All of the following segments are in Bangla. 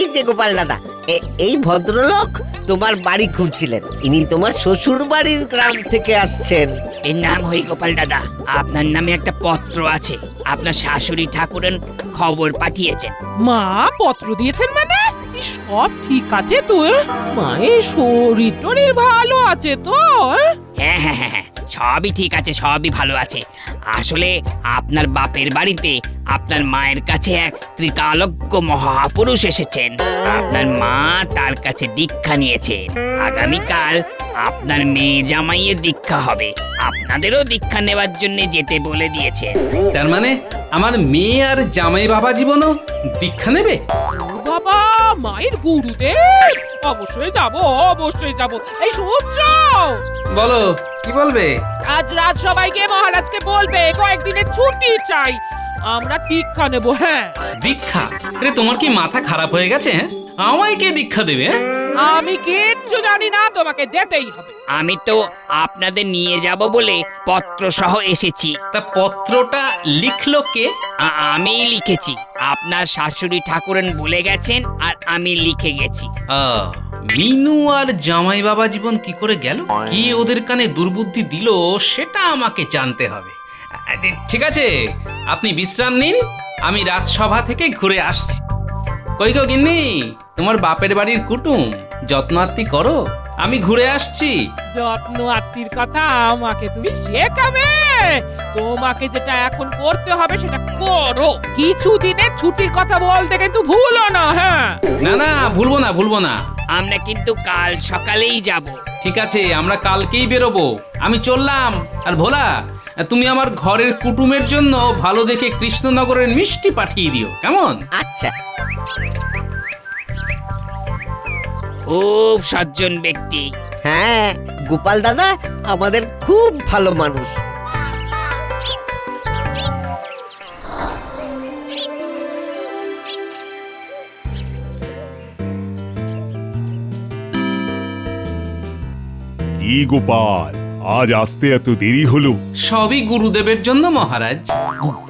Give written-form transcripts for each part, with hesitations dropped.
এই যে গোপাল দাদা, এই ভদ্রলোক তোমার বাড়ি খুঁজছিলেন। ইনি তোমার শ্বশুর বাড়ির গ্রাম থেকে আসছেন। এর নাম হই গোপাল দাদা। আপনার নামে একটা পত্র আছে। আপনার শাশুড়ি ঠাকুরেন খবর পাঠিয়েছেন। মা পত্র দিয়েছেন মানে? সব ঠিক আছে তো? মায়ের শরীর টরীর ভালো আছে তো? হ্যাঁ হ্যাঁ হ্যাঁ হ্যাঁ, সবই ঠিক আছে, সবই ভালো আছে। আসলে আপনার বাপের বাড়িতে আপনার মায়ের কাছে এক ত্রিকালজ্ঞ মহাপুরুষ এসেছেন। আপনার মা তার কাছে দীক্ষা নিয়েছেন। আগামীকাল আপনার মেয়ে জামাইয়ের দীক্ষা হবে। আপনাদেরও দীক্ষা নেওয়ার জন্য যেতে বলে দিয়েছেন। তার মানে আমার মেয়ে আর জামাই বাবা জীবনও দীক্ষা নেবে? বাবা, মায়ের গুরুদেব! অবশ্যই যাব, অবশ্যই যাব। এই শুনছ? বলো, কি বলবে? আজ রাত সবাইকে মহারাজকে বলবে কয়েকদিনের ছুটি চাই, আমরা দীক্ষা নেব। হ্যাঁ, দীক্ষা? আরে তোমার কি মাথা খারাপ হয়ে গেছে? হ্যাঁ, আমায় কে দীক্ষা দেবে? আমি কিচ্ছু জানি না, তোমাকে যেতেই হবে। আমি তো আপনাদের নিয়ে যাব বলে পত্র সহ এসেছি। তা পত্রটা লিখলো কে? আমিই লিখেছি। আপনার শাশুড়ি ঠাকুরেন বলে গেছেন আর আমি লিখে গেছি। মিনু আর জামাই বাবা জীবন কি করে গেল? কি ওদের কানে দুর্বুদ্ধি দিল সেটা আমাকে জানতে হবে। ঠিক আছে, আপনি বিশ্রাম নিন, আমি রাজসভা থেকে ঘুরে আসছি। কই গো গিন্নি, তোমার বাপের বাড়ির কুটুম যত্ন আত্তি করো, আমি ঘুরে আসছি। যত্ন আত্মীর কথা আমাকে তুমি শেখাবে? তোমাকে যেটা এখন করতে হবে সেটা করো। কিছুদিনের ছুটির কথা বলতে কিন্তু ভুলো না। হ্যাঁ, না না, ভুলবো না, ভুলবো না। আমরা কিন্তু কাল সকালেই যাব। ঠিক আছে, আমরা কালকেই বেরোবো। আমি চললাম। আর ভোলা, তুমি আমার ঘরের কুটুমের জন্য ভালো দেখে কৃষ্ণনগরের মিষ্টি পাঠিয়ে দিও, কেমন? আচ্ছা। খুব সজ্জন ব্যক্তি। হ্যাঁ, গোপাল দাদা আমাদের খুব ভালো মানুষ। কি গোপাল, আজ আসতে এত দেরি হলো? সবই গুরুদেবের জন্য মহারাজ।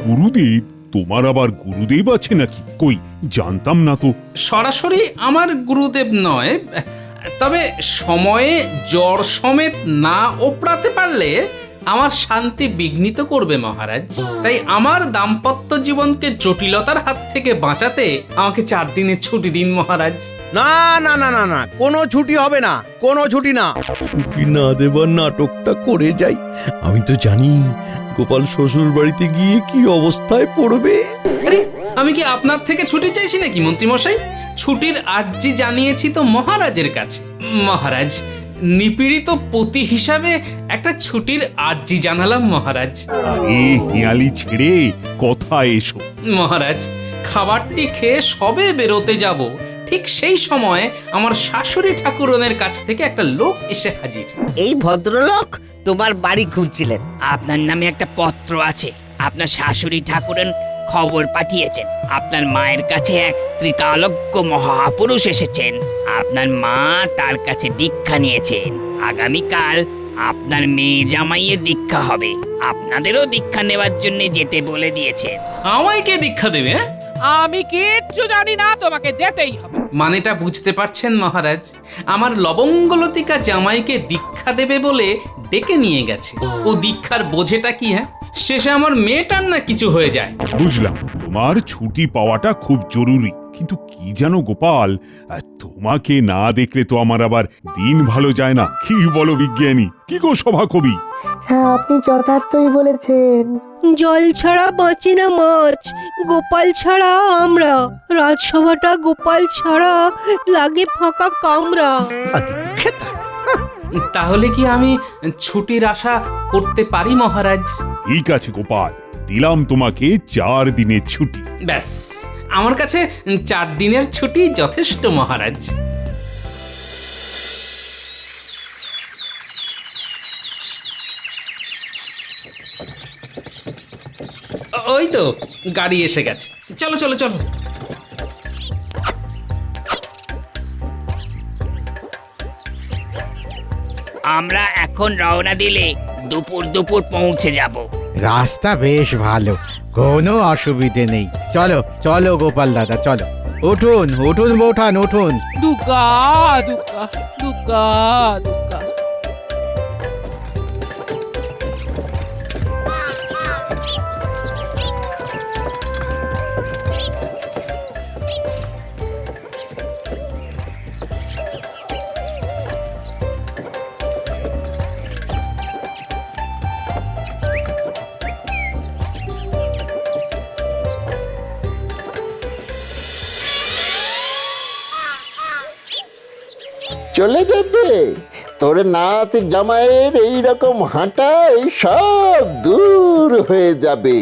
গুরুদেব? তোমার আবার গুরুদেব আছে নাকি? কই, জানতাম না তো। সরাসরি আমার গুরুদেব নয়, তবে সময়ে জ্বর সমেত না ওপড়াতে পারলে আমার শান্তি বিঘ্নিত করবে মহারাজ। তাই আমার দাম্পত্য জীবনকে জটিলতার হাত থেকে বাঁচাতে আমাকে 4 দিনের ছুটি দিন মহারাজ। না না না না না, কোনো ছুটি হবে না, কোনো ছুটি না। ছুটি না দেবার নাটকটা করে যাই। আমি তো জানি গোপাল শ্বশুর বাড়িতে গিয়ে কি অবস্থায় পড়বে। আরে, আমি কি আপনার থেকে ছুটি চাইছি নাকি মন্ত্রী মশাই? ছুটির আর্জি জানিয়েছি তো মহারাজের কাছে। মহারাজ, নিপীড়িত পতি হিসাবে একটা ছুটির আর্জি জানালাম মহারাজ। আরে হিয়ালি ছেড়ে কথা এসো। মহারাজ, খাবারটি খেয়ে সবে বেরোতে যাব, ঠিক সেই সময় আমার শাশুড়ি ঠাকুরনের কাছ থেকে একটা লোক এসে হাজির। এই ভদ্রলোক তোমার বাড়ি খুঁজছিলেন। আপনার নামে একটা পত্র আছে। আপনার শাশুড়ি ঠাকুরেন খবর পাঠিয়েছেন। আপনার মায়ের কাছে এক ত্রিকালজ্ঞ মহাপুরুষ এসেছেন। আপনার মা তার কাছে দীক্ষা নিয়েছেন। আগামীকাল আপনার মেয়ে জামাইয়ের দীক্ষা হবে। আপনাদেরও দীক্ষা নেওয়ার জন্য যেতে বলে দিয়েছেন। আমায় কে দীক্ষা দেবে? আমি কিচ্ছু জানি না, তোমাকে যেতেই হবে। মানেটা বুঝতে পারছেন মহারাজ? আমার লবঙ্গলতিকা জামাইকে দীক্ষা দেবে বলে ডেকে নিয়ে গেছে। ও দীক্ষার বোঝেটা কি? হ্যাঁ, শেষে আমার মেয়েটার না কিছু হয়ে যায়। বুঝলাম, তোমার ছুটি পাওয়াটা খুব জরুরি, কিন্তু কি জানো গোপাল, তোমাকে না দেখলে তো আমার আবার দিন ভালো যায় না। কি বলো বিজ্ঞানী? কি গো সভাকবি? হ্যাঁ, আপনি যথার্থই বলেছেন। জল ছাড়া বাঁচে না মাছ, গোপাল ছাড়া আমরা। রাজসভাটা গোপাল ছাড়া লাগে ফাঁকা কামরা। তাহলে কি আমি ছুটির আশা করতে পারি মহারাজ? ঠিক আছে গোপাল, দিলাম তোমাকে 4 দিনের ছুটি। ব্যাস, আমার কাছে 4 দিনের ছুটি যথেষ্ট মহারাজ। ওই তো গাড়ি এসে গেছে, চলো চলো চলো। আমরা এখন রওনা দিলে দুপুর দুপুর পৌঁছে যাব। রাস্তা বেশ ভালো, কোনো অসুবিধে নেই। চলো চলো গোপাল দাদা, চলো। উঠুন উঠুন বৌঠান উঠুন। দুর্গা দুর্গা দুর্গা দুর্গা। চলে যাবে তোর নাত জামাইয়ের এইরকম হাঁটাই সব দূর হয়ে যাবে।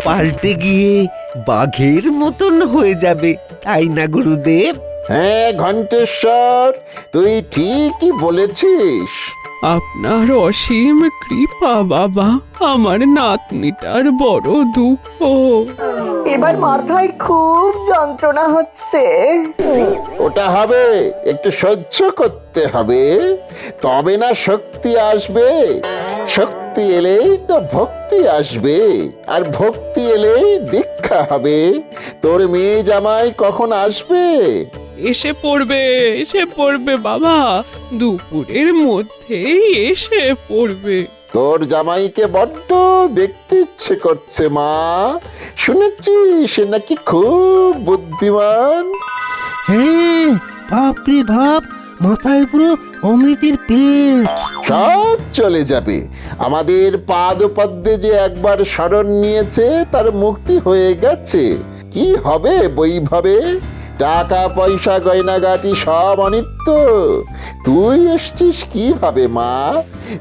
পাল্টে গিয়ে বাঘের মতন হয়ে যাবে, তাই না গুরুদেব? হ্যাঁ ঘণ্টেশ্বর, তুই ঠিকই বলেছিস। আপনার অসীম কৃপা বাবা, আমার নাতনিটার বড় দুঃখ। এবার মাথায় খুব যন্ত্রণা হচ্ছে। ওটা হবে, একটু সহ্য করতে হবে, তবে না শক্তি আসবে। শক্তি এলেই তো ভক্তি আসবে, আর ভক্তি এলেই দীক্ষা হবে। তোর মেয়ে জামাই কখন আসবে? এসে পড়বে বাবা, দুপুরের মধ্যেই এসে পড়বে। তোর জামাইকে বড্ড দেখতে ইচ্ছে করছে মা, শুনেছি সে নাকি খুব বুদ্ধিমান। হ্যাঁ, বাপরে বাপ, মাথায় পুরো অমৃতের পেচ। সব চলে যাবে। আমাদের পাদপদ্মে যে একবার শরণ নিয়েছে তার মুক্তি হয়ে গেছে। কি হবে বৈভবে? টাকা পয়সা গয়নাগাটি সব অনিত্য। তুই এসছিস কিভাবে মা?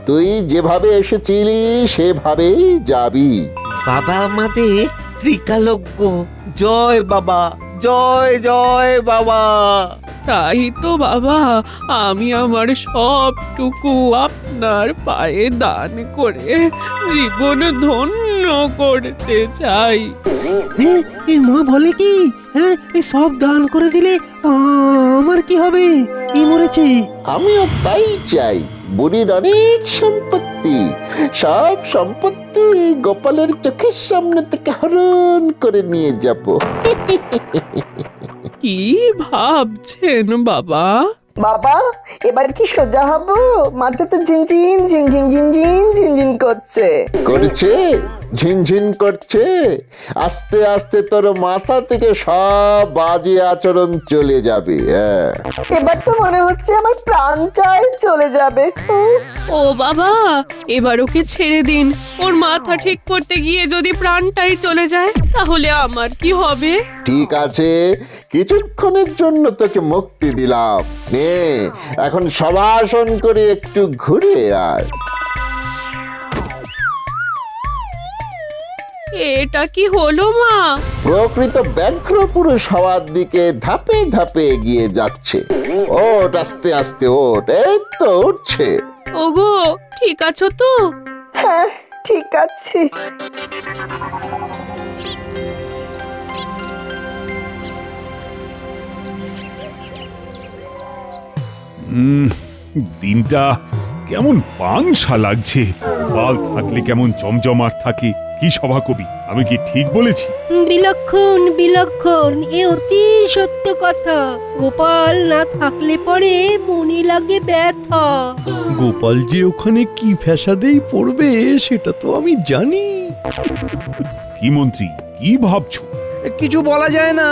তুই যেভাবে এসেছিলি সেভাবেই যাবি। বাবা আমাদের ত্রিকালজ্ঞ। জয় বাবা, জয় জয় বাবা। তাই তো বাবা, আমি আমার সবটুকু আপনার পায়ে দান করে জীবন ধন্য করতে চাই। এই মা বলে কি, হ্যাঁ এই সব দান করে দিলে আমার কি হবে? কি মরেছে? আমিও তাই চাই। বুড়ির অনেক সম্পত্তি, সব সম্পত্তি গোপালের চোখের সামনে থেকে হরণ করে নিয়ে যাব। কি ভাবছেন বাবা? বাবা, এবার কি সোজা হব? মাথা তো ঝিনঝিন ঝিনঝিন ঝিনঝিন ঝিনঝিন করছে। করছে, ঝিনঝিন করছে। আস্তে আস্তে তোর মাথা থেকে সব বাজে আচরণ চলে যাবে। হ্যাঁ, এবার তো মনে হচ্ছে আমার প্রাণটাই চলে যাবে। উফ, ও বাবা, এবার ওকে ছেড়ে দিন। ওর মাথা ঠিক করতে গিয়ে যদি প্রাণটাই চলে যায়, তাহলে আমার কি হবে? ঠিক আছে, কিছুক্ষণের জন্য তোকে মুক্তি দিলাম। নে, এখন সবাসন করে একটু ঘুরে আয়। এটা কি হলো মা? প্রকৃত ব্যাঘ্র পুরুষ হওয়ার দিকে ধাপে ধাপে এগিয়ে যাচ্ছে। ওট, আস্তে আস্তে ওট। এই তো উঠছে। ওগো, ঠিক আছো তো? হ্যাঁ ঠিক আছে। দিনটা কেমন পাংশা লাগছে। বাল থাকলে কেমন জমজমাট থাকে। কি সভা কবি, আমি কি ঠিক বলেছি? বিলক্ষণ বিলক্ষণ, এ অতি সত্য কথা। গোপাল না থাকলে পরে মনে লাগে ব্যথা। গোপাল যে ওখানে কি ফ্যাসাদেই পড়বে সেটা তো আমি জানি। কি মন্ত্রী, কি ভাবছো? কিছু বলা যায় না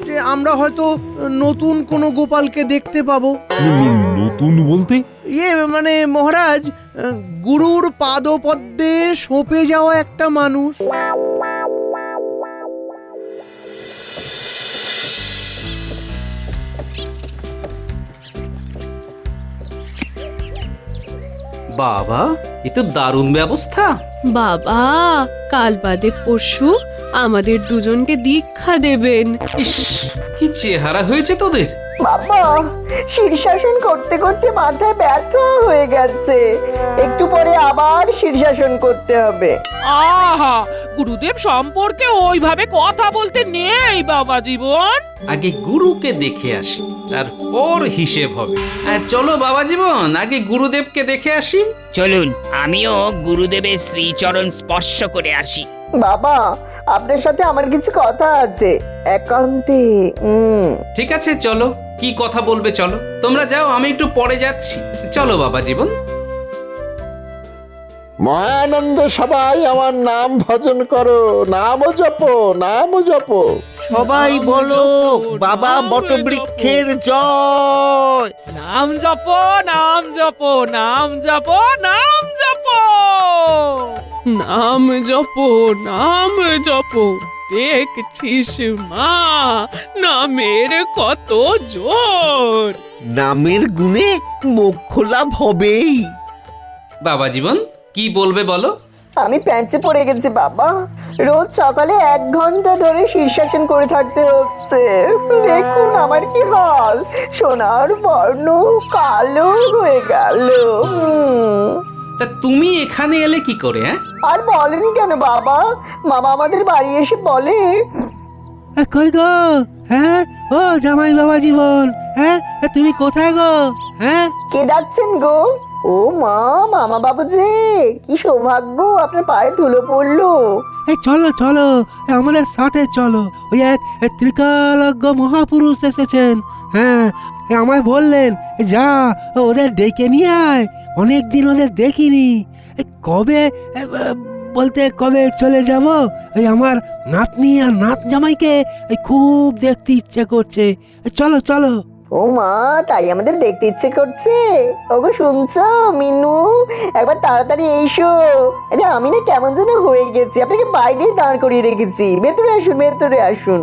যে আমরা হয়তো নতুন কোনো গোপালকে দেখতে পাবো। নতুন বলতে? মানে মহারাজ, গুরুর পাদপদ্মে সঁপে যাওয়া একটা মানুষ। বাবা, এ তো দারুণ ব্যবস্থা। বাবা, কাল বাদে পরশু আমাদের দুজনকে দীক্ষা দেবেন। ইস, কি চেহারা হয়েছে তোদের। বাবা, শীর্ষাসন করতে করতে মাথায় ব্যথা হয়ে গেছে। একটু পরে আবার শীর্ষাসন করতে হবে। আহা, গুরুদেব সম্পর্কে ওইভাবে কথা বলতে নেই বাবা জীবন। আগে গুরুকে দেখে আসি, তারপর হিসেব হবে। চলো বাবা জীবন, আগে গুরুদেবকে দেখে আসি। চলুন, আমিও গুরুদেবের শ্রীচরণ স্পর্শ করে আসি। বাবা, আপনার সাথে আমার কিছু কথা আছে। একান্তে। ঠিক আছে চলো, কি কথা বলবে চলো। তোমরা যাও, আমি একটু পরে যাচ্ছি। চলো বাবা জীবন। মহানন্দ সবাই আমার নাম ভজন করো, নামও জপো, নামও জপো। সবাই বলো বাবা বটবৃক্ষের জয়। নাম জপো, নাম জপো, নাম জপো, নাম জপো। নাম জপো, নাম জপো। দেখছিস মা, নামের কত জোর। নামের গুণে মোক্ষ লাভ হবেই। বাবা জীবন কি বলবে বলো। আমি প্যান্টে পড়ে গেছি বাবা, রোজ সকালে 1 ঘন্টা ধরে শীর্ষাসন করে থাকতে হচ্ছে। দেখুন আমার কি হাল, সোনার বর্ণ কালো হয়ে গেল। তা তুমি এখানে এলে কি করে? হ্যাঁ, আর বলেন কেন বাবা, মামা আমাদের বাড়ি এসে বলে। কই গো? হ্যাঁ, ও জামাই বাবা জীবন, হ্যাঁ তুমি কোথায় গো? হ্যাঁ, কে ডাকছেন গো? ও মা, মামা বাবু যে, কি সৌভাগ্য আপনার পায়ে ধুলো পড়লো। এই চলো চলো, আমাদের সাথে চলো। ওই এক ত্রিকালজ্ঞ মহাপুরুষ এসেছেন। হ্যাঁ, আমায় বললেন যা ওদের ডেকে নিয়ে আয়, অনেকদিন ওদের দেখিনি। কবে বলতে কবে চলে যাব। ওই আমার নাতনি আর নাত জামাইকে খুব দেখতে ইচ্ছে করছে। চলো চলো। ও মা, তাই আমাদের দেখতে ইচ্ছে করছে? ওগো শুনছো মিনু, একবার তাড়াতাড়ি এসো। আরে আমি না কেমন যেন হয়ে গেছি, আপনাকে বাইরে দাঁড় করিয়ে রেখেছি। ভেতরে আসুন, ভেতরে আসুন।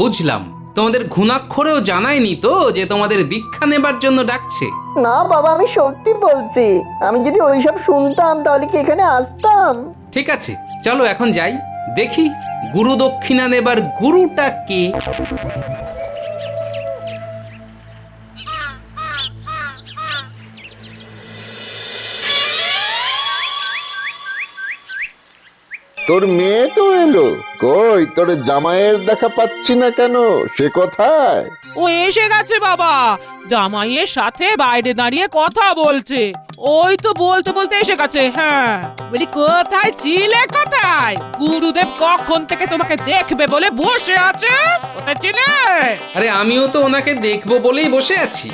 বুঝলাম, তোমাদের ঘুণাক্ষরেও জানায়নি তো যে তোমাদের দীক্ষা নেবার জন্য ডাকছে? না বাবা, আমি সত্যি বলছি, আমি যদি ওইসব শুনতাম তাহলে কি এখানে আসতাম? ঠিক আছে চলো এখন যাই, দেখি গুরু দক্ষিণা নেবার গুরুটা কে। তোর মেয়ে তো এলো, কই তোর জামাইয়ের দেখা পাচ্ছি না কেন? সে কোথায়? ও এসে গেছে বাবা, জামাইয়ের সাথে বাইরে দাঁড়িয়ে কথা বলছে। ওই তো বলতে বলতে এসে গেছে। হ্যাঁ, বলি কোথায় ছিলে, কোথায়? গুরুদেব কখন থেকে তোমাকে দেখবে বলে বসে আছে। কোথায় ছিলে? আরে আমিও তো ওনাকে দেখবো বলেই বসে আছি।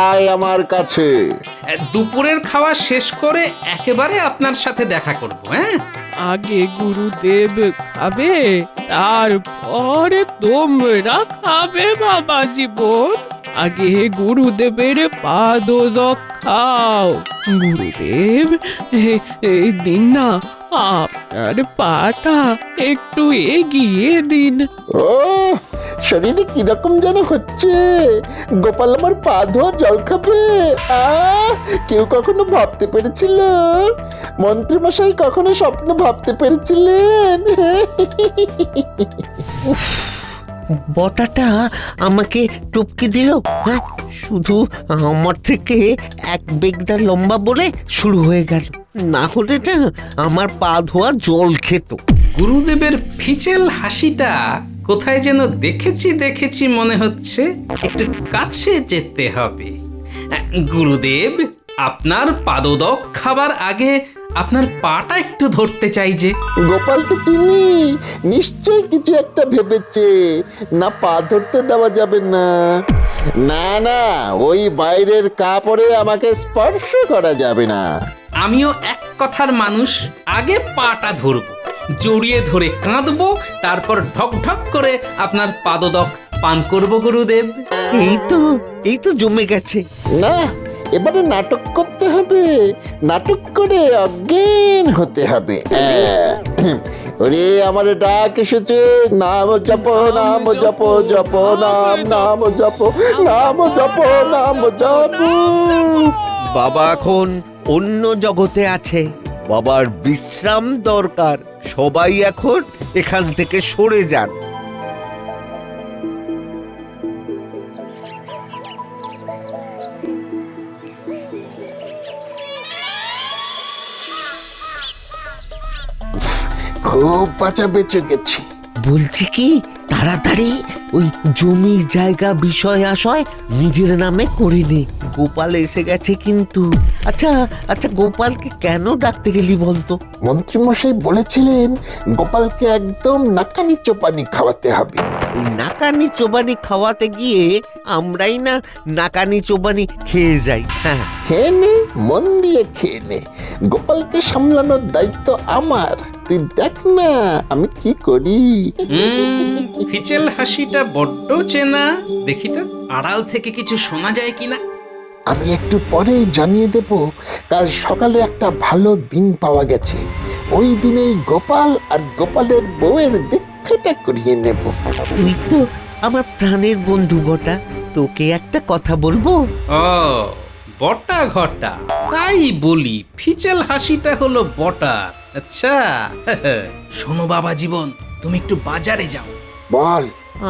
আয় আমার কাছে। দুপুরের খাওয়া শেষ করে একেবারে আপনার সাথে দেখা করব। হ্যাঁ, আগে গুরুদেব খাবে, তারপরে তোমরা খাবে বাবা জীবন। আগে গুরুদেবের পাদদক খাও। গুরুদেব, এই দিন না আপনার পাটা একটু এগিয়ে দিন। ও শরীরে কিরকম যেন হচ্ছে। গোপাল আমার পা ধোয়া জল খাবে? কেউ কখনো ভাবতে পেরেছিল? মন্ত্রীমশাই কখনো স্বপ্ন ভাবতে পেরেছিলেন? বটাটা আমাকে টপকে দিল। হ্যাঁ, শুধু আমার থেকে 1 বেগদা লম্বা বলে শুরু হয়ে গেল। না হলে না আমার পা ধোয়া জল খেত। গুরুদেবের ফিচেল হাসিটা কোথায় যেন দেখেছি মনে হচ্ছে। একটু কাছে যেতে হবে। গুরুদেব, আপনার পাদদক খাবার আগে আপনার পাটা একটু ধরতে চাই যে। গোপালকে চিনি, নিশ্চয় কিছু একটা ভেবেছে। না পা ধরতে দেওয়া যাবে না। না না, ওই বাইরের কাপড়ে আমাকে স্পর্শ করা যাবে না। আমিও এক কথার মানুষ, আগে পাটা ধরবো, জড়িয়ে ধরে কাঁদবো, তারপর ঢক ঢক করে আপনার পাদদক পান করব গুরুদেব। এই তো জমে গেছে। না, এবারে নাটক করতে হবে। নাটক করে অজ্ঞান হতে হবে। ওরে আমার ডাক এসেছে, নাম জপ, নাম জপ, জপ নাম, নাম জপ, নাম জপ, নাম জপ। বাবা এখন অন্য জগতে আছে, বাবার বিশ্রাম দরকার। সবাই এখন এখান থেকে সরে যান। খুব বাঁচা বেঁচে গেছি। বলছি কি, তাড়াতাড়ি ওই জমি জায়গা বিষয় আশয় নিজের নামে করে নে। গোপাল এসে গেছে কিন্তু। আচ্ছা আচ্ছা, গোপালকে কেন ডাকতে গেলি বলতো? মন্ত্রীমশাই বলেছিলেন গোপালকে একদম নাকানি চোপানি খাওয়াতে হবে। ওই নাকানি চোবানি খাওয়াতে গিয়ে আমরাই না নাকানি চোবানি খেয়ে যাই। হ্যাঁ, খেয়ে নে, মন দিয়ে খেয়ে নে। গোপালকে সামলানোর দায়িত্ব আমার। তুই দেখ না আমি কি করি। ফিচেল হাসিটা বড্ড চেনা, দেখি তো আড়াল থেকে কিছু শোনা যায় কিনা। আমি একটু পরেই জানিয়ে দেব। কাল সকালে একটা ভালো দিন পাওয়া গেছে। ওই দিনেই গোপাল আর গোপালের বউয়ের দীক্ষাটা করিয়ে নেব। তুই তো আমার প্রাণের বন্ধু বটা, তোকে একটা কথা বলবো। ও বটা ঘটা, তাই বলি ফিচেল হাসিটা হলো বটা। আচ্ছা শোনো বাবা জীবন, তুমি একটু বাজারে যাও। বল।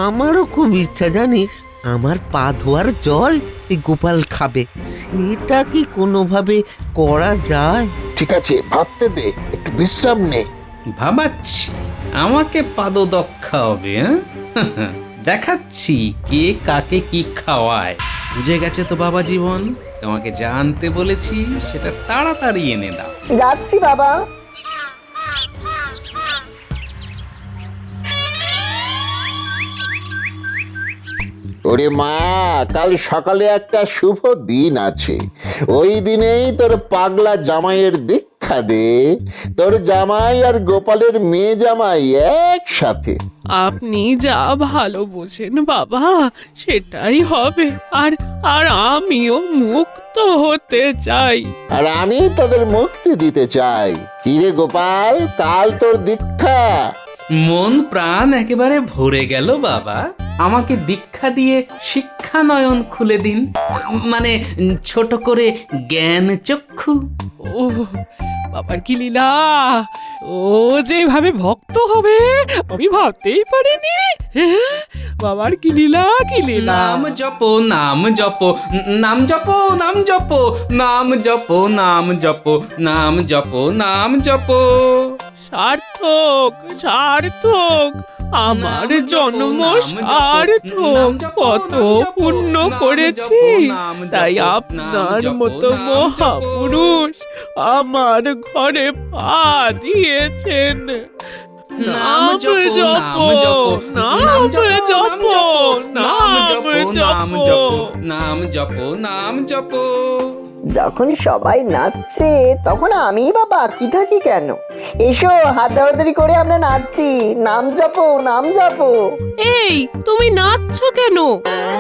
আমারও খুব ইচ্ছা জানিস, আমার পা ধোয়ার জল এই গোপাল খাবে। সেটা কি কোনোভাবে করা যায়? ঠিক আছে, ভাবতে দে, একটু বিশ্রাম নে। ভাবাচ্ছি আমাকে পাদদক খাওয়াবে, হ্যাঁ? দেখাচ্ছি কে কাকে কি খাওয়ায়। বুঝে গেছে তো বাবা জীবন, তোমাকে জানতে বলেছি সেটা তাড়াতাড়ি এনে দাও। যাচ্ছি বাবা। ওরে মা, কাল সকালে একটা শুভ দিন আছে। ওই দিনেই তোর পাগলা জামাইয়ের দীক্ষা দে। তোর জামাই আর গোপালের মেয়ে জামাই একসাথে। আপনি যা ভালো বোঝেন বাবা সেটাই হবে। আর আর আমিও মুক্ত হতে চাই। আর আমি তোদের মুক্তি দিতে চাই। কিরে গোপাল, কাল তোর দীক্ষা। মন প্রাণ একেবারে ভরে গেল বাবা। আমাকে দীক্ষা দিয়ে শিক্ষা নয়ন খুলে দিন, মানে ছোট করে জ্ঞান চক্ষু। ও বাবার কি লীলা, ও যেভাবে ভক্ত হবে আমি ভাবতেই পারিনি। হ্যাঁ, বাবার কি লীলা, কি লীলা। নাম জপো নাম জপো নাম জপো নাম জপো নাম জপো নাম জপো নাম জপো নাম জপো। সার্থক সার্থক, আমার জন্ম সার্থক। কত পুণ্য করেছি, তাই আপনার মতো মহাপুরুষ আমার ঘরে পা দিয়েছেন। নাম জপো নাম জপো নাম জপো নাম জপো নাম জপো। যখন সবাই নাচছে তখন আমি বা বাকি থাকি কেন? এসো, হাত ধরাধরি করে আমরা নাচছি। নাম জপো নাম জপো। এই তুমি নাচছো কেন?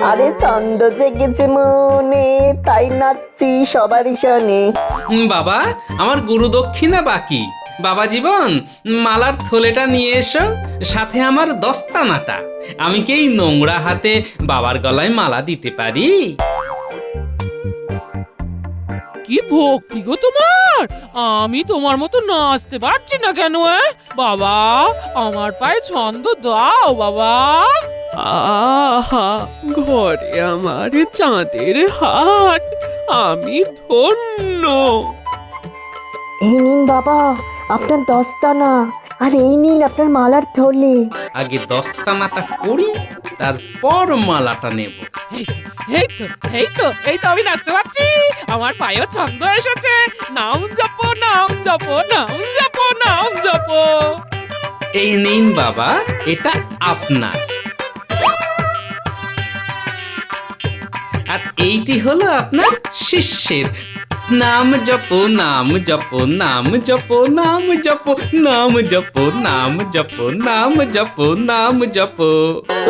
আরে ছন্দ জেগেছে মনে, তাই নাচছি সবারই শোনে। বাবা, আমার গুরু দক্ষিণা বাকি। বাবা জীবন, মালার থলেটা নিয়ে এসো, সাথে আমার দস্তানাটা। আমি কি এই নোংরা হাতে বাবার গলায় মালা দিতে পারি? কি ভক্তি গো তোমার! আমি তোমার মতো নাচতে পারছি না কেন? বাবা, আমার পায়ে ছন্দ দাও বাবা। আহা, ঘরে আমার চাঁদের হাট, আমি ধন্য। এই নিন বাবা আপনার দস্তানা, আর এই নিন আপনার মালার থলে। আগে দস্তানাটা করি, তারপর মালাটা নেব। এই তো এই তো এই তো আমি নাচতে পারছি, আমার পায়েও ছন্দ এসেছে। নাম জপো নাম জপো নাম জপো নাম জপো। এই নিন বাবা, এটা আপনার। আর এইটি হলো আপনার শিষ্যের। নাম জপো নাম জপো নাম জপো নাম জপো নাম জপো নাম জপো নাম জপো নাম জপো।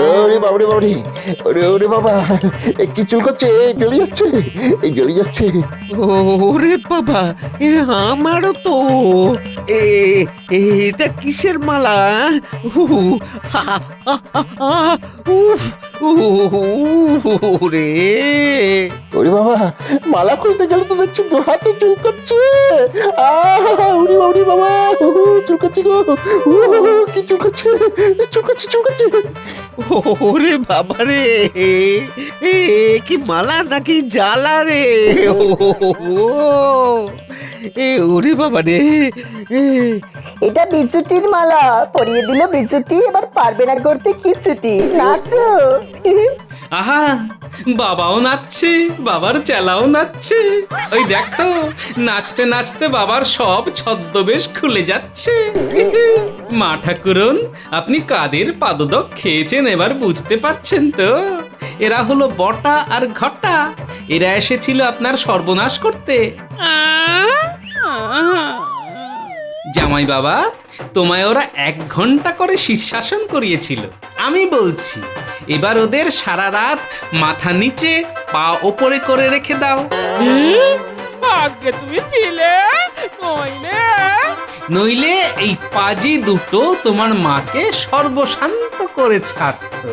ওরে বাবরে বাবরে, ওরে ওরে বাবা, কি চুল করছে, জ্বলে যাচ্ছে, এই জ্বলে যাচ্ছে। ওরে বাবা, আমারও তো। এটা কিসের মালা? ওরে ওরে বাবা, মালা খুলতে গেলে তো দেখছি দু হাতে চুল করছে। উড়ি বাবরি বাবা, চুল করছে গো, কি চুল করছে, চুল করছে চুল করছে। ওরে বাবা রে, কি মালা নাকি জ্বালা রে। ওরে বাবা রে। এটা বিচুটির মালা, পরিয়ে দিল বিচুটি, এবার পারবে না করতে কিছুটি। নাচো। আহা বাবাও নাচছে, বাবার চেলাও নাচছে। ওই দেখো নাচতে নাচতে বাবার সব ছদ্মবেশ খুলে যাচ্ছে। মা ঠাকুরন, আপনি কাদের পাদদক খেয়েছেন এবার বুঝতে পারছেন তো? এরা হলো বটা আর ঘটা। এরা এসেছিল আপনার সর্বনাশ করতে। জামাই বাবা, তোমায় ওরা 1 ঘন্টা করে শীর্ষাসন করিয়েছিল। আমি বলছি এবার ওদের সারা রাত মাথা নিচে পা ওপরে করে রেখে দাও। ভাগ্যে তুমি ছিলে, নইলে এই পাজি দুটো তোমার মাকে সর্বশান্ত করে ছাড়তো।